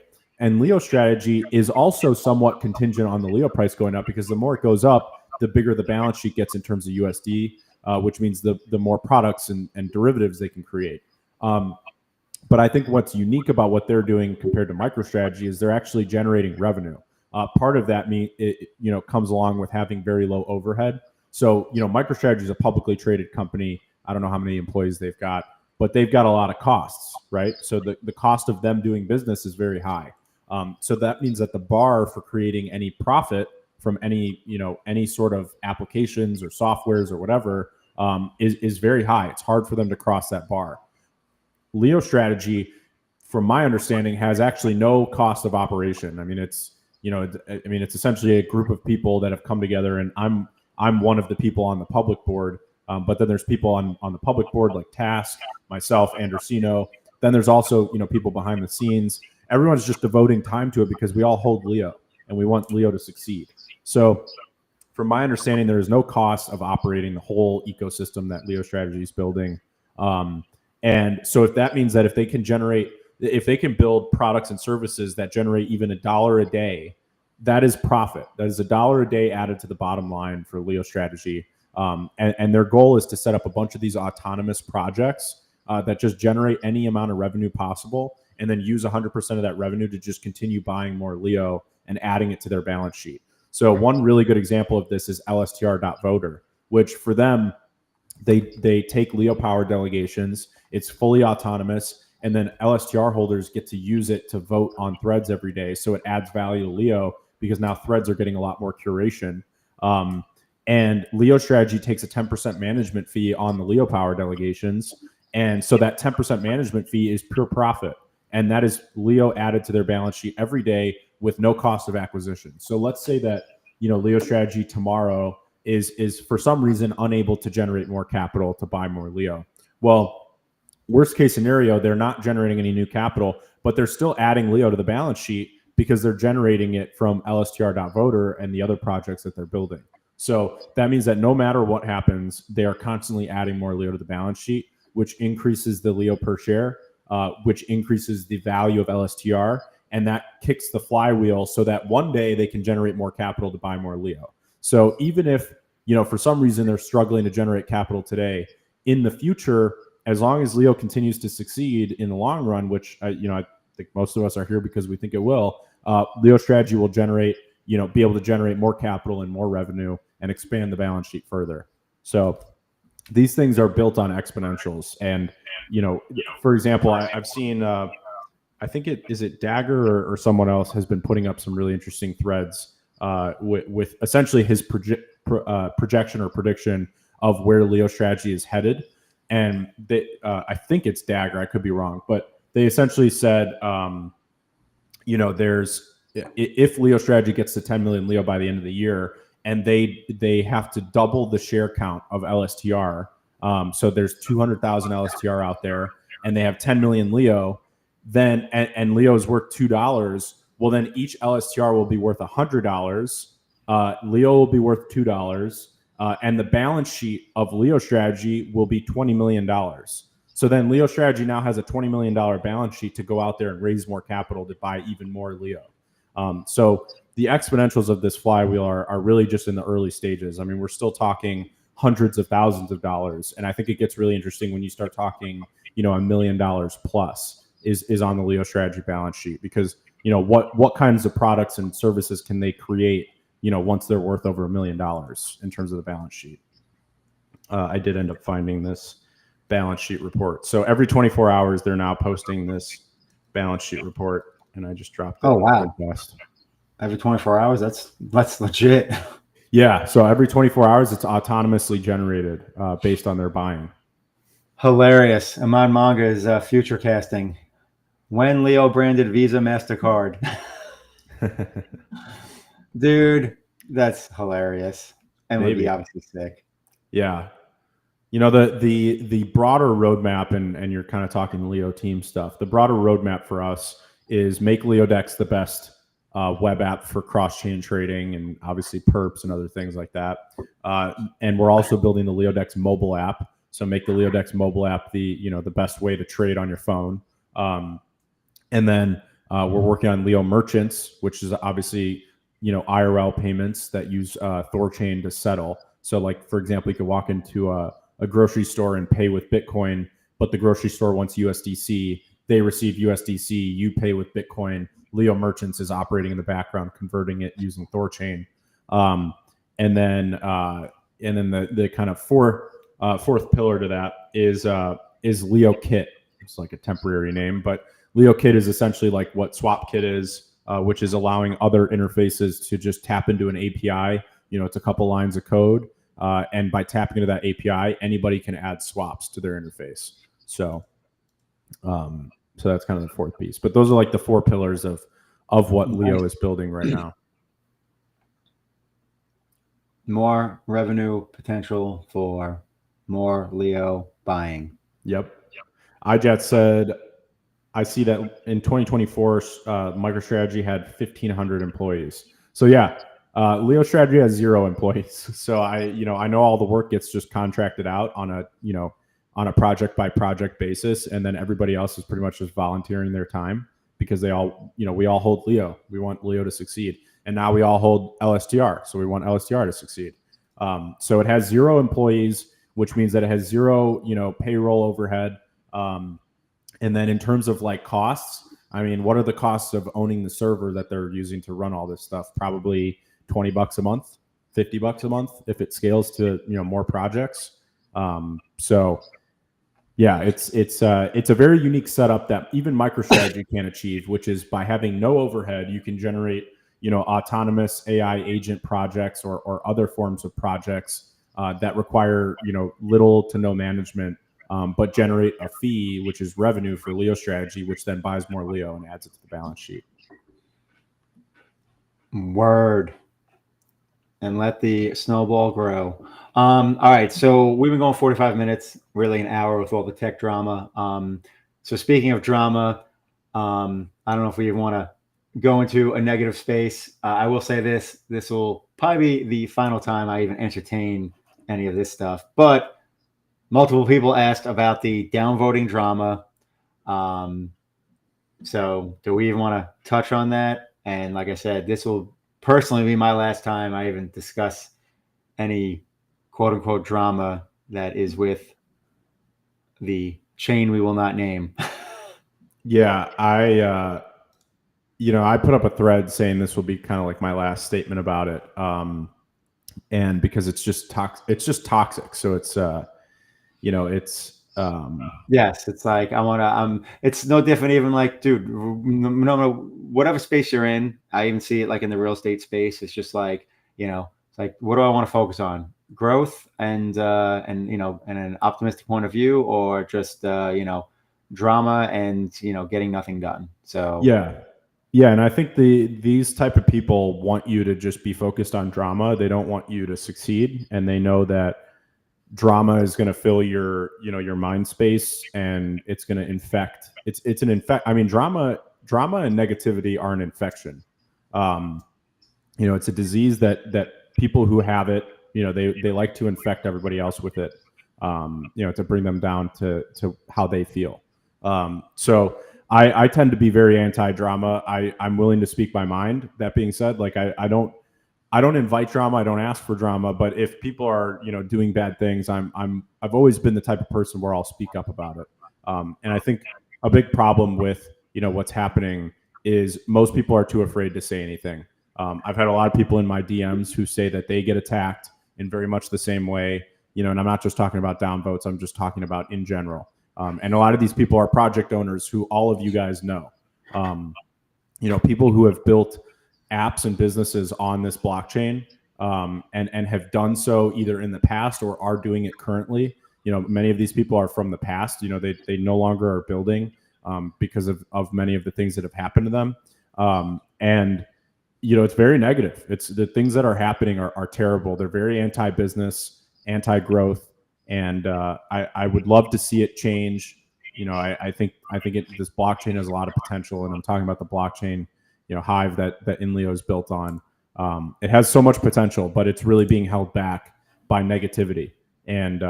And Leo strategy is also somewhat contingent on the Leo price going up, because the more it goes up, the bigger the balance sheet gets in terms of USD, which means the more products and derivatives they can create. But I think what's unique about what they're doing compared to MicroStrategy is they're actually generating revenue. Part of that comes along with having very low overhead. So, MicroStrategy is a publicly traded company. I don't know how many employees they've got, but they've got a lot of costs, right? So the cost of them doing business is very high. So that means that the bar for creating any profit from any sort of applications or softwares or whatever is very high. It's hard for them to cross that bar. Leo strategy, from my understanding, has actually no cost of operation. I mean, it's essentially a group of people that have come together, and I'm one of the people on the public board. But then there's people on the public board like Task, myself, Andersino. Then there's also people behind the scenes. Everyone's just devoting time to it because we all hold Leo and we want Leo to succeed. So from my understanding, there is no cost of operating the whole ecosystem that Leo Strategy is building. And so if that means that if they can build products and services that generate even $1 a day, that is profit. That is $1 a day added to the bottom line for LeoStrategy. And their goal is to set up a bunch of these autonomous projects that just generate any amount of revenue possible, and then use 100% of that revenue to just continue buying more Leo and adding it to their balance sheet. So one really good example of this is LSTR.voter, which for them, they take Leo power delegations. It's fully autonomous, and then LSTR holders get to use it to vote on threads every day. So it adds value to Leo because now threads are getting a lot more curation. And LeoStrategy takes a 10% management fee on the Leo power delegations. And so that 10% management fee is pure profit. And that is Leo added to their balance sheet every day with no cost of acquisition. So let's say that, LeoStrategy tomorrow is for some reason unable to generate more capital to buy more Leo. Well, worst case scenario, they're not generating any new capital, but they're still adding Leo to the balance sheet because they're generating it from LSTR.voter and the other projects that they're building. So that means that no matter what happens, they are constantly adding more Leo to the balance sheet, which increases the Leo per share, which increases the value of LSTR, and that kicks the flywheel so that one day they can generate more capital to buy more Leo. So even if, for some reason they're struggling to generate capital today, in the future, as long as Leo continues to succeed in the long run, which I think most of us are here because we think it will, LeoStrategy will be able to generate more capital and more revenue and expand the balance sheet further. So these things are built on exponentials. And, for example, I've seen, I think is it Dagger or someone else has been putting up some really interesting threads with essentially his projection or prediction of where LeoStrategy is headed. And I think it's Dagger, I could be wrong, but they essentially said, if LeoStrategy gets to 10 million Leo by the end of the year, and they have to double the share count of LSTR. So there's 200,000 LSTR out there, and they have 10 million Leo. Then and Leo is worth $2. Well, then each LSTR will be worth $100. Leo will be worth $2, and the balance sheet of LeoStrategy will be $20 million. So then LeoStrategy now has a $20 million balance sheet to go out there and raise more capital to buy even more Leo. So the exponentials of this flywheel are really just in the early stages. I mean, we're still talking hundreds of thousands of dollars. And I think it gets really interesting when you start talking, $1 million plus is on the LeoStrategy balance sheet, because, what kinds of products and services can they create, once they're worth over $1 million in terms of the balance sheet. I did end up finding this balance sheet report. So every 24 hours, they're now posting this balance sheet report. And I just dropped it. Oh, wow. Every 24 hours? That's legit. Yeah. So every 24 hours, it's autonomously generated based on their buying. Hilarious. Amon Manga is future casting. When Leo branded Visa MasterCard. Dude, that's hilarious. And would be obviously sick. Yeah. The broader roadmap, and you're kind of talking Leo team stuff. The broader roadmap for us is make LeoDex the best web app for cross-chain trading, and obviously perps and other things like that. And we're also building the LeoDex mobile app. So make the LeoDex mobile app the best way to trade on your phone. And then we're working on Leo Merchants, which is obviously IRL payments that use Thorchain to settle. So like, for example, you could walk into a grocery store and pay with Bitcoin, but the grocery store wants USDC. They receive USDC, you pay with Bitcoin. Leo Merchants is operating in the background, converting it using Thorchain. And then the kind of fourth pillar to that is Leo Kit. It's like a temporary name, but Leo Kit is essentially like what SwapKit is, which is allowing other interfaces to just tap into an API. It's a couple lines of code, and by tapping into that API, anybody can add swaps to their interface. So that's kind of the fourth piece. But those are like the four pillars of what Leo is building right now. More revenue potential for more Leo buying. Yep. iJet said, I see that in 2024, MicroStrategy had 1,500 employees. So yeah, LeoStrategy has 0 employees. So I know all the work gets just contracted out on on a project by project basis, and then everybody else is pretty much just volunteering their time because they all, we all hold Leo. We want Leo to succeed, and now we all hold LSTR, so we want LSTR to succeed. So it has 0 employees, which means that it has 0, payroll overhead. And then in terms of like costs, I mean, what are the costs of owning the server that they're using to run all this stuff? Probably $20 a month, $50 a month if it scales to more projects. So yeah, it's a very unique setup that even MicroStrategy can achieve, which is by having no overhead, you can generate autonomous AI agent projects or other forms of projects that require little to no management, but generate a fee, which is revenue for LeoStrategy, which then buys more Leo and adds it to the balance sheet. Word. And let the snowball grow. All right, so we've been going 45 minutes, really an hour with all the tech drama. So speaking of drama, I don't know if we even want to go into a negative space. I will say this will probably be the final time I even entertain any of this stuff. But multiple people asked about the downvoting drama. So do we even want to touch on that? And like I said, this will personally be my last time I even discuss any quote unquote drama that is with the chain we will not name. Yeah, I put up a thread saying this will be kind of like my last statement about it. And because it's just toxic. So it's yes, it's like it's no different. Even like, dude, no, whatever space you're in, I even see it like in the real estate space. It's just like, it's like, what do I want to focus on? Growth and an optimistic point of view, or just drama and getting nothing done. So yeah, and I think these type of people want you to just be focused on drama. They don't want you to succeed, and they know that drama is going to fill your mind space, and it's going to infect. It's an infect. I mean, drama and negativity are an infection. It's a disease that people who have it, they like to infect everybody else with it, to bring them down to how they feel. So I tend to be very anti-drama. I'm willing to speak my mind. That being said, like I don't invite drama. I don't ask for drama. But if people are doing bad things, I've always been the type of person where I'll speak up about it. And I think a big problem with what's happening is most people are too afraid to say anything. I've had a lot of people in my DMs who say that they get attacked in very much the same way. And I'm not just talking about downvotes. I'm just talking about in general. And a lot of these people are project owners who all of you guys know. People who have built apps and businesses on this blockchain, and have done so either in the past or are doing it currently. Many of these people are from the past. They no longer are building because of many of the things that have happened to them. And it's very negative. It's the things that are happening are terrible. They're very anti-business, anti-growth, and I would love to see it change. I think this blockchain has a lot of potential, and I'm talking about the blockchain hive that Inleo is built on. It has so much potential, but it's really being held back by negativity and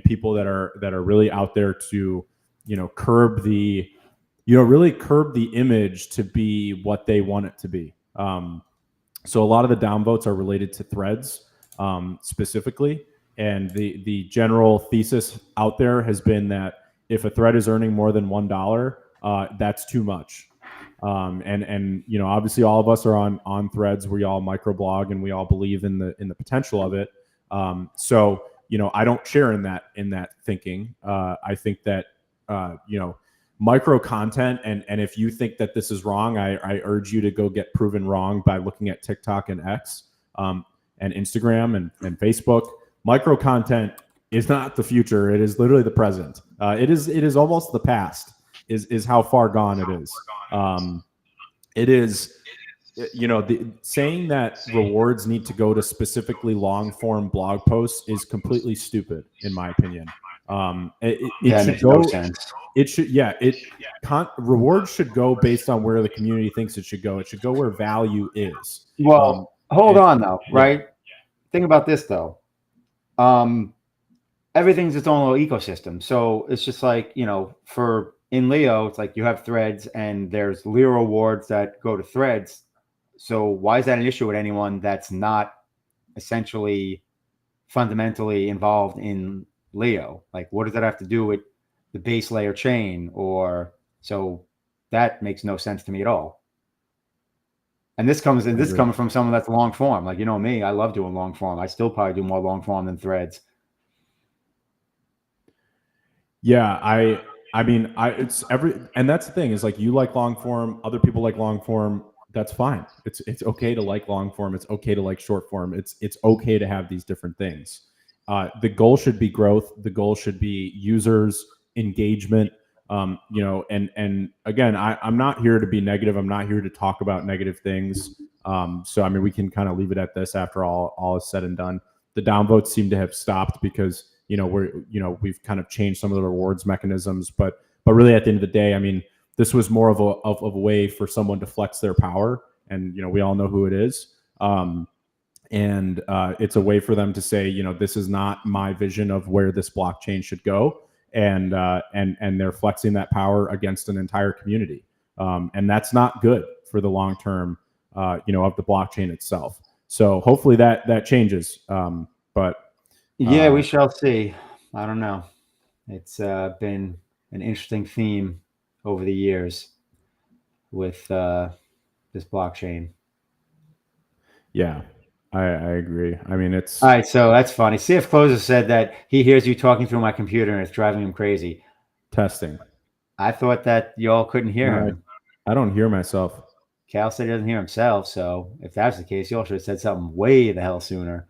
people that are really out there to curb the image to be what they want it to be. So a lot of the downvotes are related to threads specifically, and the general thesis out there has been that if a thread is earning more than $1, that's too much. And obviously all of us are on threads. We all microblog and we all believe in the potential of it. So I don't share in that thinking. I think that micro content, and if you think that this is wrong, I urge you to go get proven wrong by looking at TikTok and X, and Instagram and Facebook. Micro content is not the future. It is literally the present. It is almost the past. Is how far gone it is. It is, saying that rewards need to go to specifically long form blog posts is completely stupid, in my opinion. It should go. No sense. It should, rewards should go based on where the community thinks it should go. It should go where value is. Well, hold on though, right? Think about this though. everything's its own little ecosystem. So it's just like, for in Leo, it's like you have threads and there's Leo rewards that go to threads. So why is that an issue with anyone that's not essentially fundamentally involved in Leo? Like, what does that have to do with the base layer chain? Or so that makes no sense to me at all. And this coming from someone that's long form. Like, me, I love doing long form. I still probably do more long form than threads. Yeah, I mean, it's and that's the thing is like you like long form, other people like long form. That's fine. It's okay to like long form. It's okay to like short form. It's okay to have these different things. The goal should be growth. The goal should be users engagement. And again, I'm not here to be negative. I'm not here to talk about negative things. So I mean, we can kind of leave it at this after all is said and done. The downvotes seem to have stopped because we've kind of changed some of the rewards mechanisms, but really at the end of the day, I mean, this was more of a way for someone to flex their power, and we all know who it is. And it's a way for them to say, this is not my vision of where this blockchain should go, and they're flexing that power against an entire community, and that's not good for the long term, of the blockchain itself. So hopefully that changes. But Yeah, we shall see. I don't know. It's been an interesting theme over the years with this blockchain. Yeah, I agree. I mean, it's All right, so that's funny. CF Closer said that he hears you talking through my computer and it's driving him crazy. testing. I thought that y'all couldn't hear No, him. I don't hear myself. Cal said he doesn't hear himself. So if that's the case, y'all should have said something way the hell sooner.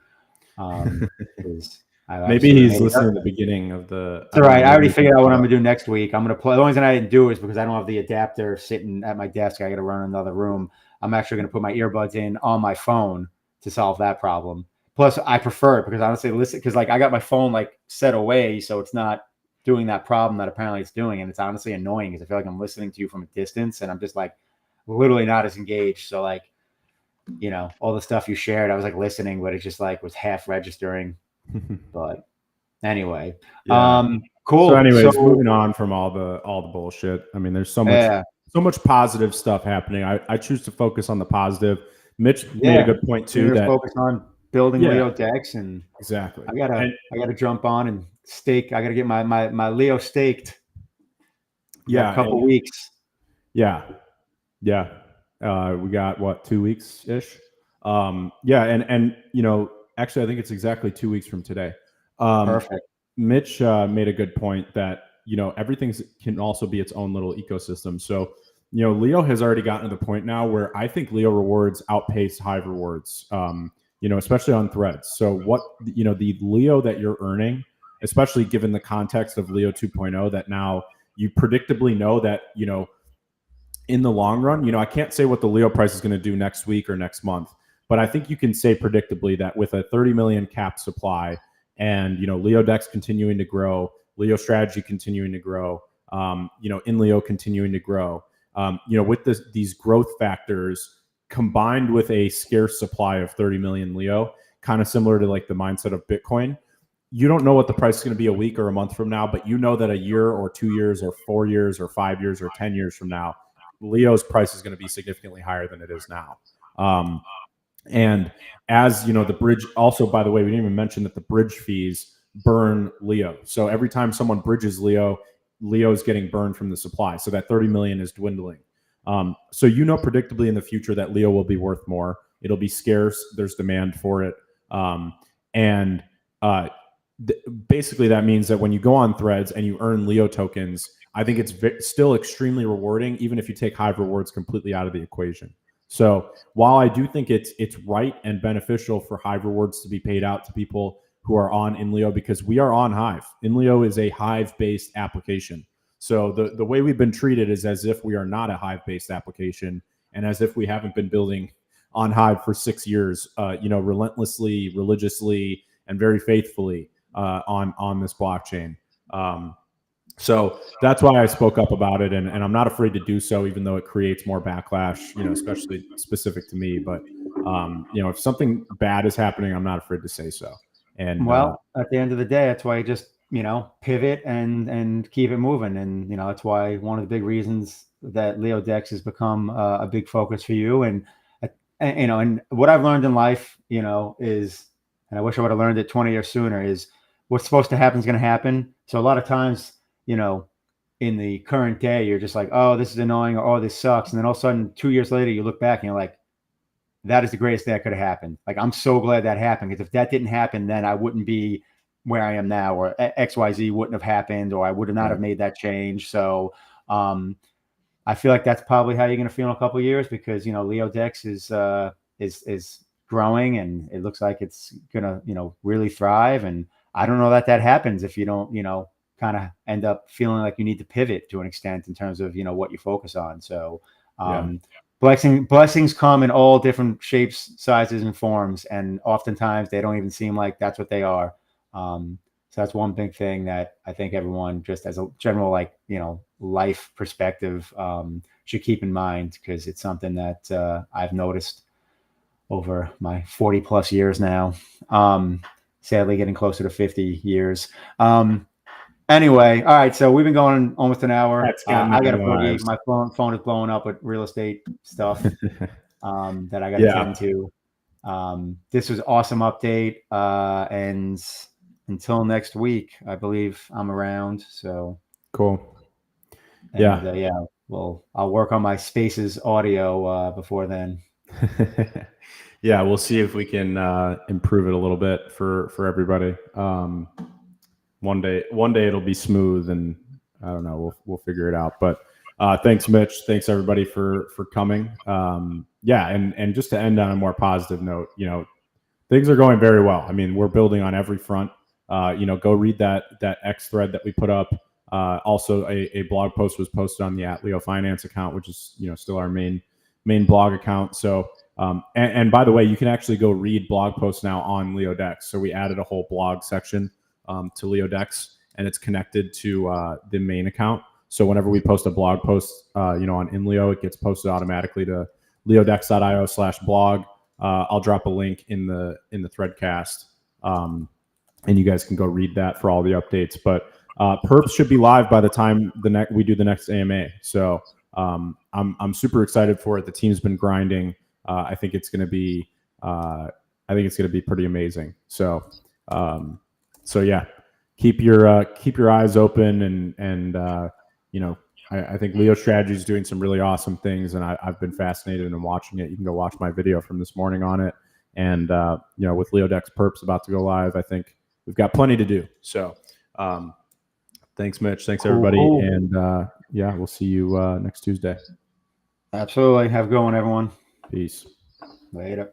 'Cause I Maybe should have he's made it listening up. at the beginning of the. It's all right. I already figured out what I'm gonna do next week. I'm gonna play. The only reason I didn't do it is because I don't have the adapter sitting at my desk. I got to run in another room. I'm actually gonna put my earbuds in on my phone to solve that problem. Plus, I prefer it because honestly, listen, because like I got my phone like set away, so it's not doing that problem that apparently it's doing, and it's honestly annoying because I feel like I'm listening to you from a distance, and I'm just like literally not as engaged. So like, all the stuff you shared, I was like listening, but it just like was half registering. But anyway, Yeah. cool. So, anyways, moving on from all the bullshit. I mean, there's so much positive stuff happening. I choose to focus on the positive. Mitch made a good point too. That focus on building LeoDex, and exactly. I gotta jump on and stake. I gotta get my Leo staked. Yeah, a couple weeks. Yeah. We got what, 2 weeks ish. Yeah, and actually, I think it's exactly 2 weeks from today. Perfect. Mitch made a good point that everything can also be its own little ecosystem. So Leo has already gotten to the point now where I think Leo rewards outpace Hive rewards. Especially on threads. So what the Leo that you're earning, especially given the context of Leo 2.0, that now you predictably know that in the long run, I can't say what the Leo price is going to do next week or next month, but I think you can say predictably that with a 30 million cap supply and LeoDex continuing to grow, Leo strategy continuing to grow, in Leo continuing to grow, with these growth factors combined with a scarce supply of 30 million Leo, kind of similar to like the mindset of Bitcoin. You don't know what the price is going to be a week or a month from now, but you know that a year or 2 years or 4 years or 5 years or 10 years from now, Leo's price is going to be significantly higher than it is now. And as the bridge, also, by the way, we didn't even mention that the bridge fees burn Leo. So every time someone bridges Leo is getting burned from the supply. So that 30 million is dwindling. So predictably in the future that Leo will be worth more. It'll be scarce. There's demand for it. Basically that means that when you go on threads and you earn Leo tokens, I think it's still extremely rewarding, even if you take Hive rewards completely out of the equation. So while I do think it's right and beneficial for Hive rewards to be paid out to people who are on InLeo, because we are on Hive. InLeo is a Hive-based application. So the way we've been treated is as if we are not a Hive-based application, and as if we haven't been building on Hive for 6 years, relentlessly, religiously, and very faithfully on this blockchain. So that's why I spoke up about it, and I'm not afraid to do so, even though it creates more backlash, especially specific to me. But if something bad is happening, I'm not afraid to say so. And Well, at the end of the day, that's why you just, pivot and keep it moving. And, that's why one of the big reasons that LeoDex has become a big focus for you. And what I've learned in life, is, and I wish I would have learned it 20 years sooner, is what's supposed to happen is going to happen. So a lot of times, in the current day, you're just like, oh, this is annoying, or oh, this sucks. And then all of a sudden, 2 years later, you look back and you're like, that is the greatest thing that could have happened. Like, I'm so glad that happened, because if that didn't happen, then I wouldn't be where I am now, or XYZ wouldn't have happened, or I would have not have made that change. So I feel like that's probably how you're going to feel in a couple of years, because, LeoDex is growing, and it looks like it's going to, really thrive. And I don't know that happens if you don't, kind of end up feeling like you need to pivot to an extent in terms of, what you focus on. So blessings come in all different shapes, sizes, and forms, and oftentimes they don't even seem like that's what they are. So that's one big thing that I think everyone, just as a general, like, life perspective, should keep in mind, because it's something that I've noticed over my 40 plus years now. Sadly, getting closer to 50 years. Anyway, all right. So we've been going almost an hour. I got a boogie. My phone is blowing up with real estate stuff that I got to tend to. This was awesome update. And until next week, I believe I'm around. So cool. And, well, I'll work on my Spaces audio before then. Yeah, we'll see if we can improve it a little bit for everybody. One day it'll be smooth, and I don't know, we'll figure it out. But thanks, Mitch. Thanks everybody for coming. And just to end on a more positive note, things are going very well. I mean, we're building on every front. Go read that X thread that we put up. Also, a blog post was posted on the @Leo Finance account, which is still our main blog account. So, and by the way, you can actually go read blog posts now on LeoDex. So we added a whole blog section to LeoDex, and it's connected to the main account. So whenever we post a blog post, on InLeo, it gets posted automatically to leodex.io/blog. I'll drop a link in the Threadcast, and you guys can go read that for all the updates. But Perps should be live by the time we do the next AMA. So I'm super excited for it. The team's been grinding. I think it's going to be pretty amazing. So yeah, keep your eyes open, and I think Leo Strategy is doing some really awesome things, and I've been fascinated in watching it. You can go watch my video from this morning on it, and with LeoDex Perps about to go live, I think we've got plenty to do. So thanks, Mitch. Thanks everybody, and we'll see you next Tuesday. Absolutely. Have a good one, everyone. Peace. Later.